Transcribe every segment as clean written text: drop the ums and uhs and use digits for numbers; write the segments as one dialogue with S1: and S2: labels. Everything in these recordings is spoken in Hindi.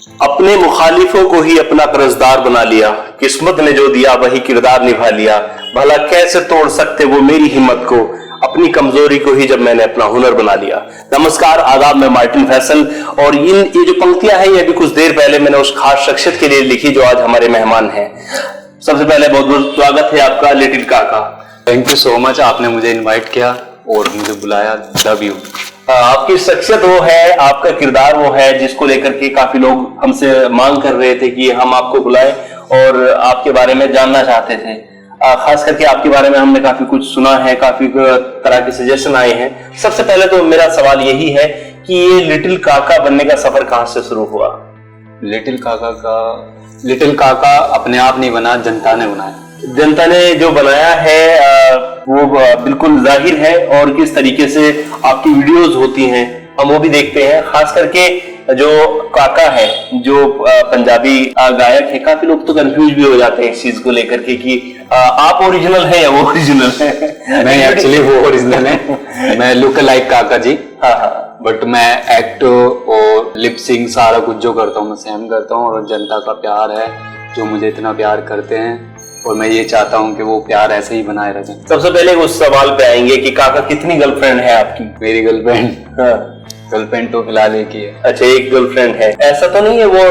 S1: अपने मुखालिफों को ही अपना कर्जदार बना लिया, किस्मत ने जो दिया वही किरदार निभा लिया, भला कैसे तोड़ सकते वो मेरी हिम्मत को, अपनी कमजोरी को ही जब मैंने अपना हुनर बना लिया। नमस्कार, आदाब, मैं मार्टिन फैसल और ये जो पंक्तियां हैं ये अभी कुछ देर पहले मैंने उस खास शख्सियत के लिए लिखी जो आज हमारे मेहमान हैं। सबसे पहले बहुत बहुत स्वागत है आपका लिटिल काका।
S2: थैंक यू सो मच, आपने मुझे इनवाइट किया और मुझे बुलाया। Love you.
S1: आपकी शख्सियत वो है, आपका किरदार वो है जिसको लेकर के काफी लोग हमसे मांग कर रहे थे कि हम आपको बुलाएं और आपके बारे में जानना चाहते थे। खास करके आपके बारे में हमने काफी कुछ सुना है, काफी तरह के सजेशन आए हैं। सबसे पहले तो मेरा सवाल यही है कि ये लिटिल काका बनने का सफर कहाँ से शुरू हुआ?
S2: लिटिल काका अपने आप नहीं बना, जनता ने बनाया।
S1: जनता ने जो बनाया है वो बिल्कुल जाहिर है, और किस तरीके से आपकी वीडियोस होती हैं हम वो भी देखते हैं। खास करके जो काका है, जो पंजाबी गायक है, काफी लोग तो कंफ्यूज भी हो जाते हैं इस चीज को लेकर के कि आप ओरिजिनल है या वो ओरिजिनल है।
S2: नहीं, एक्चुअली वो ओरिजिनल है। मैं लुक लाइक काका जी। हाँ, बट मैं एक्ट और लिप सिंग सारा कुछ जो करता हूँ मैं सेम करता हूँ, और जनता का प्यार है जो मुझे इतना प्यार करते हैं, और मैं ये चाहता हूँ कि वो प्यार ऐसे ही बनाए रहे।
S1: सबसे पहले उस सवाल पे आएंगे कि काका कितनी गर्लफ्रेंड है आपकी?
S2: मेरी गर्लफ्रेंड तो फिलहाल एक ही है।
S1: अच्छा, एक गर्लफ्रेंड है। ऐसा तो नहीं है वो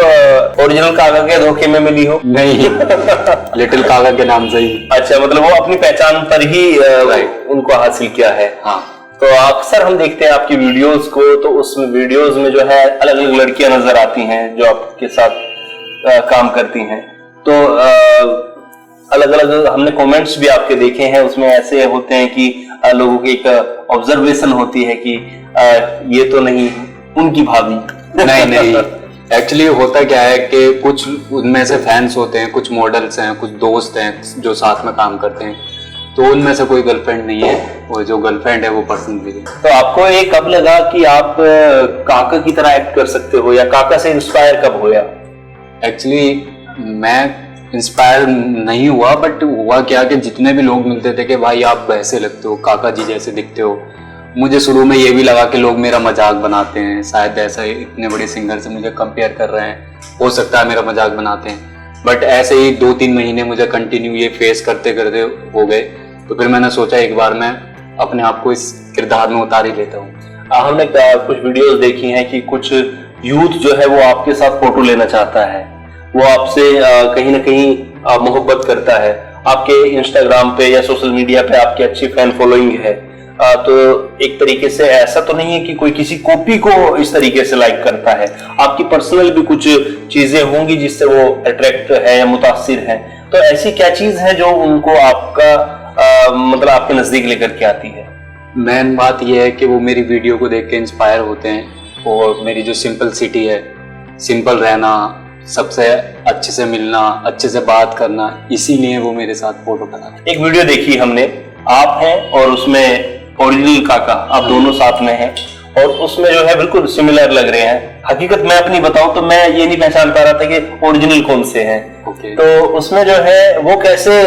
S1: ओरिजिनल काका के धोखे में मिली हो?
S2: नहीं, लिटिल काका के नाम से ही।
S1: अच्छा, मतलब वो अपनी पहचान पर ही उनको हासिल किया है।
S2: हाँ।
S1: तो अक्सर हम देखते हैं आपकी वीडियोस को, तो उस वीडियोस में जो है अलग अलग लड़कियां नजर आती हैं जो आपके साथ काम करती हैं। तो अलग अलग हमने कमेंट्स भी आपके देखे हैं, उसमें ऐसे होते हैं कि लोगों की एक ऑब्जर्वेशन होती है कि ये तो नहीं उनकी भाभी।
S2: नहीं, एक्चुअली होता क्या है कि कुछ उनमें से फैंस होते हैं, कुछ मॉडल्स हैं, कुछ दोस्त हैं जो साथ में काम करते हैं, तो उनमें से कोई गर्लफ्रेंड नहीं है, और जो गर्लफ्रेंड है वो पर्सनली है।
S1: तो आपको ये कब लगा कि आप काका की तरह एक्ट कर सकते हो, या काका से इंस्पायर कब हुआ?
S2: एक्चुअली मैं इंस्पायर नहीं हुआ, बट हुआ क्या कि जितने भी लोग मिलते थे कि भाई आप वैसे लगते हो, काका जी जैसे दिखते हो। मुझे शुरू में ये भी लगा कि लोग मेरा मजाक बनाते हैं, शायद ऐसा इतने बड़े सिंगर से मुझे कंपेयर कर रहे हैं, हो सकता है मेरा मजाक बनाते हैं। बट ऐसे ही 2-3 महीने मुझे कंटिन्यू ये फेस करते करते हो गए, तो फिर मैंने सोचा एक बार मैं अपने आप को इस किरदार में उतार ही लेता हूँ।
S1: हमने कुछ वीडियोस देखी हैं कि कुछ यूथ जो है वो आपके साथ फोटो लेना चाहता है, वो आपसे कहीं ना कहीं मोहब्बत करता है। आपके इंस्टाग्राम पे या सोशल मीडिया पे आपकी अच्छी फैन फॉलोइंग है, तो एक तरीके से ऐसा तो नहीं है कि कोई किसी कॉपी को इस तरीके से लाइक करता है। आपकी पर्सनल भी कुछ चीजें होंगी जिससे वो अट्रैक्ट है या मुतासिर है। तो ऐसी क्या चीज है जो उनको आपका मतलब आपके नजदीक लेकर के आती है?
S2: मेन बात यह है कि वो मेरी वीडियो को देख के इंस्पायर होते हैं, और मेरी जो सिंपल सिटी है, सिंपल रहना, सबसे अच्छे से मिलना, अच्छे से बात करना, इसीलिए वो मेरे साथ फोटो बनाते।
S1: एक वीडियो देखी हमने, आप हैं और उसमें ओरिजिनल काका, आप दोनों साथ में हैं, और उसमें जो है बिल्कुल सिमिलर लग रहे हैं। हकीकत मैं अपनी बताऊं तो मैं ये नहीं पहचान पा रहा था कि ओरिजिनल कौन से हैं। तो उसमें जो है वो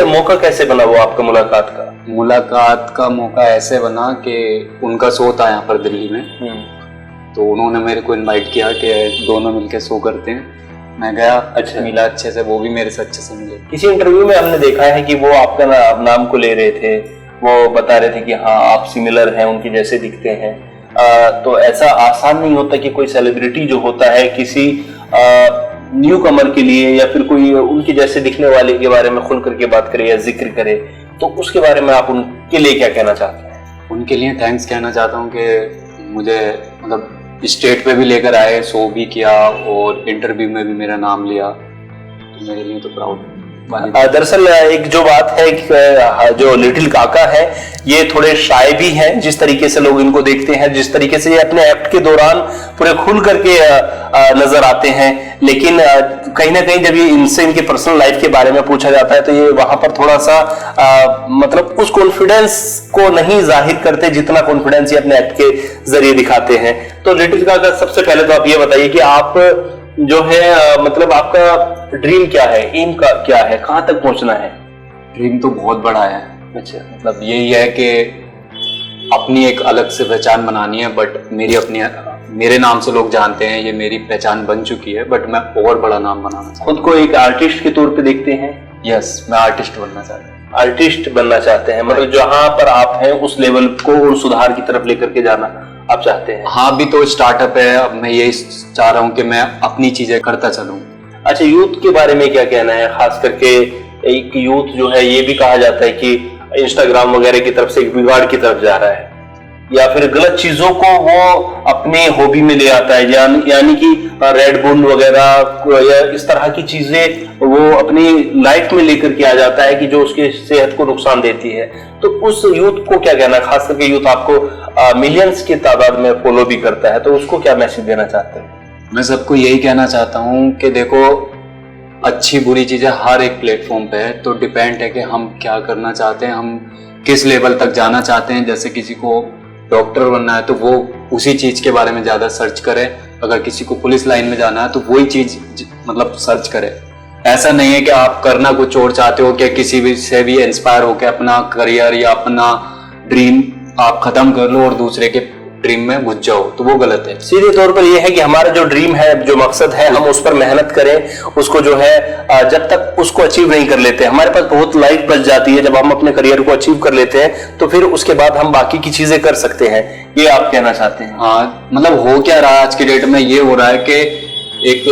S1: मौका कैसे बना वो आपका
S2: मुलाकात का मौका ऐसे बना कि उनका शो था यहाँ पर दिल्ली में, तो उन्होंने मेरे को इनवाइट किया कि दोनों मिलके शो करते हैं। मैं गया, अच्छा मिला अच्छे से, वो भी मेरे से अच्छे से मिले।
S1: किसी इंटरव्यू में हमने देखा है कि वो आपका नाम को ले रहे थे, वो बता रहे थे कि हाँ आप सिमिलर हैं, उनके जैसे दिखते हैं। तो ऐसा आसान नहीं होता कि कोई सेलिब्रिटी जो होता है किसी न्यू कमर के लिए या फिर कोई उनके जैसे दिखने वाले के बारे में खुल करके बात करे या जिक्र करे, तो उसके बारे में आप उनके लिए क्या कहना चाहते हैं?
S2: उनके लिए थैंक्स कहना चाहता हूँ कि मुझे मतलब स्टेट पे भी लेकर आए, शो भी किया, और इंटरव्यू में भी मेरा नाम लिया, तो मेरे लिए तो प्राउड।
S1: दरअसल एक जो बात है कि जो लिटिल काका है ये थोड़े शाय भी हैं, जिस तरीके से लोग इनको देखते हैं, जिस तरीके से ये अपने एक्ट के दौरान पूरे खुल करके नजर आते हैं, लेकिन कहीं ना कहीं जब ये इनसे इनके पर्सनल लाइफ के बारे में पूछा जाता है तो ये वहां पर थोड़ा सा मतलब उस कॉन्फिडेंस को नहीं जाहिर करते जितना कॉन्फिडेंस ये अपने एक्ट के जरिए दिखाते हैं। तो लिटिल काका, सबसे पहले तो आप ये बताइए कि आप जो है मतलब आपका ड्रीम क्या है, एम का क्या है, कहां तक पहुंचना है?
S2: ड्रीम तो बहुत बड़ा है।
S1: अच्छा,
S2: मतलब यही है कि अपनी एक अलग से पहचान बनानी है, बट मेरे नाम से लोग जानते हैं, ये मेरी पहचान बन चुकी है, बट मैं और बड़ा नाम बनाना चाहता
S1: खुद को एक आर्टिस्ट के तौर पे देखते हैं?
S2: हूँ। यस, मैं आर्टिस्ट बनना चाहता हूँ।
S1: आर्टिस्ट बनना चाहते हैं, मतलब जहां पर आप हैं उस लेवल को और सुधार की तरफ लेकर के जाना आप चाहते हैं?
S2: हाँ, अभी तो स्टार्टअप है, अब मैं यही चाह रहा हूँ कि मैं अपनी चीजें करता चलूँ।
S1: अच्छा, यूथ के बारे में क्या कहना है? खास करके एक यूथ जो है, ये भी कहा जाता है कि इंस्टाग्राम वगैरह की तरफ से एक बिगाड़ की तरफ जा रहा है, या फिर गलत चीजों को वो अपने हॉबी में ले आता है, यानी कि रेड बुल वगैरह या इस तरह की चीजें वो अपनी लाइफ में लेकर के आ जाता है कि जो उसके सेहत को नुकसान देती है। तो उस यूथ को क्या कहना है? खास करके यूथ आपको मिलियंस की तादाद में फॉलो भी करता है, तो उसको क्या मैसेज देना चाहते हैं?
S2: मैं सबको यही कहना चाहता हूँ कि देखो, अच्छी बुरी चीजें हर एक प्लेटफॉर्म पे है, तो डिपेंड है कि हम क्या करना चाहते हैं, हम किस लेवल तक जाना चाहते हैं। जैसे किसी को डॉक्टर बनना है तो वो उसी चीज के बारे में ज्यादा सर्च करे, अगर किसी को पुलिस लाइन में जाना है तो वही चीज मतलब सर्च करे। ऐसा नहीं है कि आप करना कुछ और चाहते हो कि किसी भी से भी इंस्पायर होकर अपना करियर या अपना ड्रीम आप खत्म कर लो और दूसरे के ड्रीम में घुस जाओ, तो वो गलत है।
S1: सीधे तौर पर यह है कि हमारा जो ड्रीम है, जो मकसद है, हम उस पर मेहनत करें, उसको जो है जब तक उसको अचीव नहीं कर लेते, हमारे पास बहुत लाइफ बच जाती है। जब हम अपने करियर को अचीव कर लेते हैं तो फिर उसके बाद हम बाकी की चीजें कर सकते हैं, ये आप कहना चाहते हैं?
S2: हाँ, मतलब हो क्या रहा है आज की डेट में, ये हो रहा है कि एक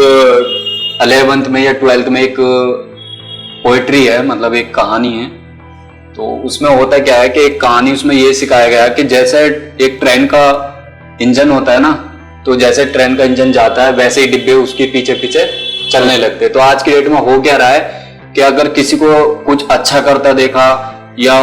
S2: 11th में या 12th में एक पोएट्री है, मतलब एक कहानी है, तो उसमें होता क्या है कि एक कहानी उसमें ये सिखाया गया कि जैसे एक ट्रेन का इंजन होता है ना, तो जैसे ट्रेन का इंजन जाता है वैसे ही डिब्बे उसके पीछे पीछे चलने लगते हैं। तो आज की डेट में हो क्या रहा है कि अगर किसी को कुछ अच्छा करता देखा, या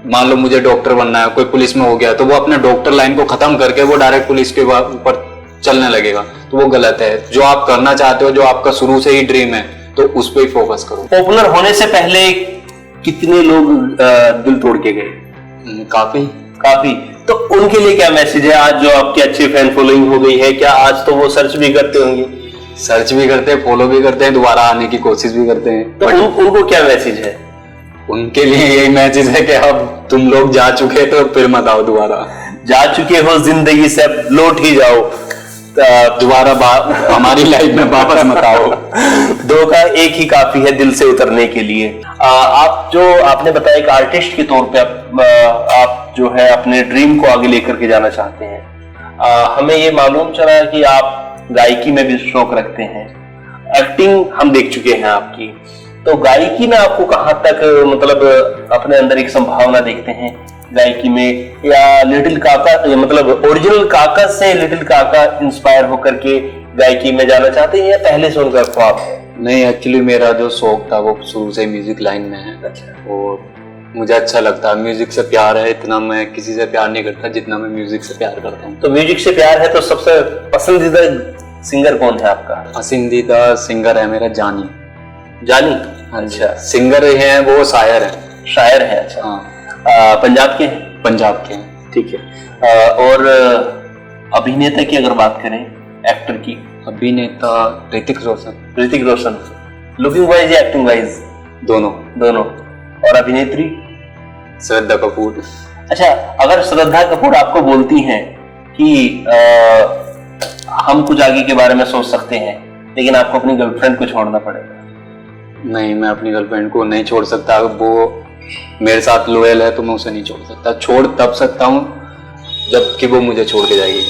S2: मान लो मुझे डॉक्टर बनना है, कोई पुलिस में हो गया, तो वो अपने डॉक्टर लाइन को खत्म करके वो डायरेक्ट पुलिस के ऊपर चलने लगेगा, तो वो गलत है। जो आप करना चाहते हो, जो आपका शुरू से ही ड्रीम है, तो उस पर ही फोकस करो।
S1: पॉपुलर होने से पहले कितने लोग दिल तोड़ के गए? काफी। तो उनके लिए क्या मैसेज है? आज जो आपकी अच्छी फैन फॉलोइंग हो गई है, क्या आज तो वो सर्च भी करते होंगे?
S2: सर्च भी करते हैं, फॉलो भी करते हैं, दोबारा आने की कोशिश भी करते हैं।
S1: तो उनको क्या मैसेज है?
S2: उनके लिए यही मैसेज है कि अब तुम लोग जा चुके तो फिर मत आओ दोबारा।
S1: जा चुके हो जिंदगी से, अब लौट ही जाओ,
S2: दोबारा हमारी लाइफ में वापस मत आओ।
S1: दो का एक ही काफी है दिल से उतरने के लिए। आपने बताया एक आर्टिस्ट के तौर पे आप जो है अपने ड्रीम को आगे लेकर के जाना चाहते हैं। हमें ये मालूम चला कि आप गायकी में भी शौक रखते हैं, एक्टिंग हम देख चुके हैं आपकी, तो गायकी में आपको कहाँ तक मतलब अपने अंदर एक संभावना देखते हैं गायकी में? या लिटिल काका, मतलब ओरिजिनल काका से लिटिल काका इंस्पायर होकर के गायकी में जाना चाहते हैं, या पहले से उनका ख्वाब है?
S2: नहीं, एक्चुअली मेरा जो शौक था वो शुरू से म्यूजिक लाइन में है।
S1: अच्छा।
S2: और मुझे अच्छा लगता है, म्यूजिक से प्यार है। इतना मैं किसी से प्यार नहीं करता जितना मैं म्यूजिक से प्यार करता हूँ।
S1: तो म्यूजिक से प्यार है, तो सबसे पसंदीदा सिंगर कौन है आपका?
S2: पसंदीदा सिंगर है मेरा जानी।
S1: अच्छा,
S2: सिंगर है वो शायर है।
S1: शायर है, अच्छा।
S2: हाँ।
S1: पंजाब के हैं?
S2: पंजाब के हैं।
S1: ठीक है। और अभिनेता की अगर बात करें, एक्टर की?
S2: अभिनेता ऋतिक रोशन।
S1: लुकिंग वाइज या एक्टिंग वाइज? दोनों। और अभिनेत्री?
S2: श्रद्धा कपूर।
S1: अच्छा, अगर श्रद्धा कपूर आपको बोलती हैं कि हम कुछ आगे के बारे में सोच सकते हैं, लेकिन आपको अपनी गर्लफ्रेंड को छोड़ना पड़ेगा?
S2: नहीं, मैं अपनी गर्लफ्रेंड को नहीं छोड़ सकता। वो मेरे साथ लॉयल है तो मैं उसे नहीं छोड़ सकता। छोड़ तब सकता हूँ जबकि वो मुझे छोड़ के जाएगी,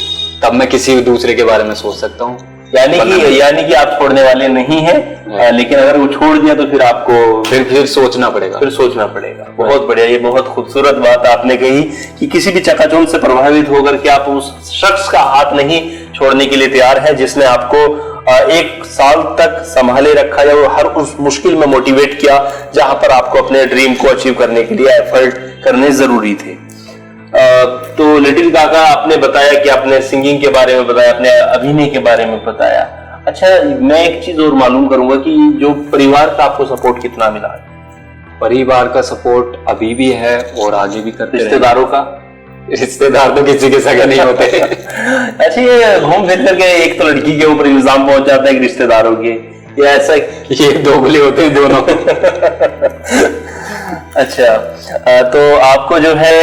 S2: तब मैं किसी दूसरे के बारे में सोच सकता हूँ।
S1: यानी कि आप छोड़ने वाले नहीं हैं, लेकिन अगर वो छोड़ दिया तो फिर आपको
S2: फिर सोचना पड़ेगा।
S1: बहुत बढ़िया, ये बहुत खूबसूरत बात आपने कही कि किसी भी चकाचौंध से प्रभावित होकर के आप उस शख्स का हाथ नहीं छोड़ने के लिए तैयार है जिसने आपको 1 साल तक संभाले रखा, या वो हर उस मुश्किल में मोटिवेट किया जहां पर आपको अपने ड्रीम को अचीव करने के लिए एफर्ट करने जरूरी थे। तो लिटिल काका, आपने बताया कि आपने सिंगिंग के बारे में बताया, अपने अभिनय के बारे में बताया। अच्छा, मैं एक चीज और मालूम करूंगा कि जो परिवार का आपको सपोर्ट कितना मिला?
S2: परिवार का सपोर्ट अभी भी है और आगे भी करते।
S1: रिश्तेदारों का?
S2: रिश्तेदार तो किसी के सगे नहीं होते।
S1: अच्छा, ये घूम फिर करके एक तो लड़की के ऊपर इल्जाम पहुंच जाता है कि रिश्तेदारों के, या ऐसा?
S2: ये दोगले होते हैं दोनों।
S1: अच्छा, तो आपको जो है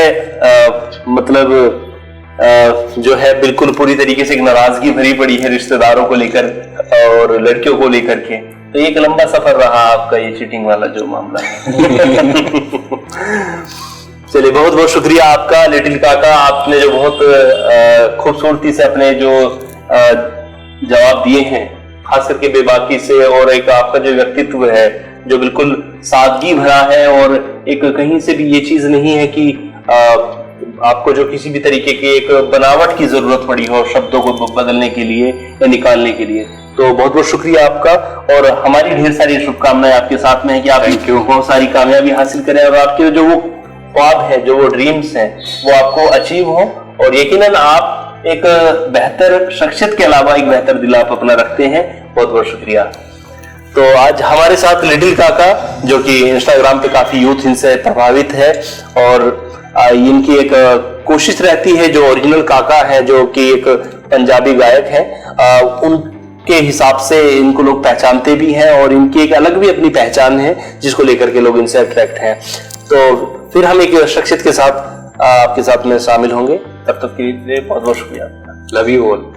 S1: मतलब जो है बिल्कुल पूरी तरीके से एक नाराजगी भरी पड़ी है रिश्तेदारों को लेकर और लड़कियों को लेकर के। तो एक लंबा सफर रहा आपका ये चीटिंग वाला जो मामला है। चलिए, बहुत बहुत शुक्रिया आपका लिटिल काका। आपने जो बहुत खूबसूरती से अपने जो जवाब दिए हैं, खास करके बेबाकी से, और एक आपका जो व्यक्तित्व है जो बिल्कुल सादगी भरा है, और एक कहीं से भी ये चीज नहीं है कि आपको जो किसी भी तरीके की एक बनावट की जरूरत पड़ी हो शब्दों को बदलने के लिए या निकालने के लिए। तो बहुत बहुत शुक्रिया आपका, और हमारी ढेर सारी शुभकामनाएं आपके साथ में है कि आप बहुत सारी कामयाबी हासिल करें और आपके जो वो ख्वाब है, जो वो ड्रीम्स हैं, वो आपको अचीव हो, और यकीनन आप एक बेहतर शख्सियत के अलावा एक बेहतर दिल आप अपना रखते हैं। बहुत बहुत शुक्रिया। तो आज हमारे साथ लिटिल काका, जो कि इंस्टाग्राम पे काफी यूथ इनसे प्रभावित है, और इनकी एक कोशिश रहती है, जो ओरिजिनल काका है जो कि एक पंजाबी गायक है, उनके हिसाब से इनको लोग पहचानते भी हैं, और इनकी एक अलग भी अपनी पहचान है जिसको लेकर के लोग इनसे अट्रैक्ट हैं। तो फिर हम एक शख्सियत के साथ आपके साथ में शामिल होंगे। तब तक के लिए बहुत बहुत शुक्रिया।
S2: Love you all.